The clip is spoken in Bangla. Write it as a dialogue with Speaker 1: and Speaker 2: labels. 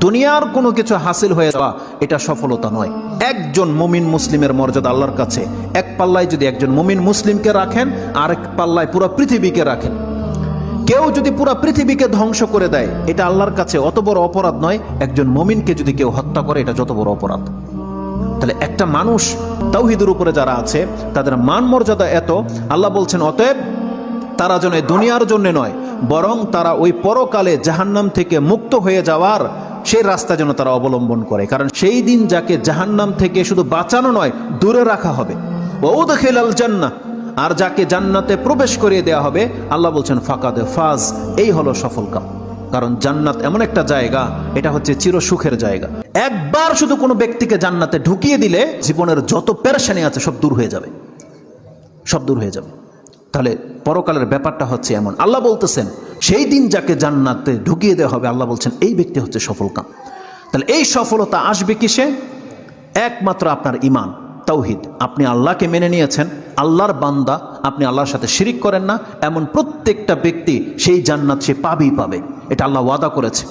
Speaker 1: দুনিয়ার কোনো কিছু হাসিল হয়ে যাওয়া এটা সফলতা নয়। একজন মুমিন মুসলিমের মর্যাদা আল্লাহর কাছে এক পাল্লায় যদি একজন মুমিন মুসলিমকে রাখেন, আরেক পাল্লায় পুরো পৃথিবীকে রাখেন। কেউ যদি পুরো পৃথিবীকে ধ্বংস করে দেয়, এটা আল্লাহর কাছে অত বড় অপরাধ নয়। একজন মুমিনকে যদি কেউ হত্যা করে, এটা যত বড় অপরাধ। তাহলে একটা মানুষ তাওহীদের উপরে যারা আছে তাদের মান মর্যাদা এত, আল্লাহ বলছেন অতএব তারা যেন দুনিয়ার জন্য নয়, বরং তারা ওই পরকালে জাহান্নাম থেকে মুক্ত হয়ে যাওয়ার সেই রাস্তা যেন তারা অবলম্বন করে। কারণ সেই দিন যাকে জাহান্নাম থেকে শুধু বাঁচানো নয়, দূরে রাখা হবে। ওয়াউদখিলাল জান্নাহ, আর যাকে জান্নাতে প্রবেশ করিয়ে দেওয়া হবে, আল্লাহ বলছেন ফাকাদে ফাজ, এই হলো সফল কাম। কারণ জান্নাত এমন একটা জায়গা, এটা হচ্ছে চির সুখের জায়গা। একবার শুধু কোনো ব্যক্তিকে জান্নাতে ঢুকিয়ে দিলে জীবনের যত পেরেশানি আছে সব দূর হয়ে যাবে, সব দূর হয়ে যাবে। তাহলে পরকালের ব্যাপারটা হচ্ছে এমন। আল্লাহ বলতেছেন সেই দিন যাকে জান্নাতে ঢুকিয়ে দেওয়া হবে, আল্লাহ বলছেন এই ব্যক্তি হচ্ছে সফল কাম। তাহলে এই সফলতা আসবে কিসে? একমাত্র আপনার ঈমান, তাওহীদ। আপনি আল্লাহকে মেনে নিয়েছেন, আল্লাহর বান্দা, আপনি আল্লাহর সাথে শিরিক করেন না, এমন প্রত্যেকটা ব্যক্তি সেই জান্নাত সে পাবেই পাবে। এটা আল্লাহ ওয়াদা করেছে।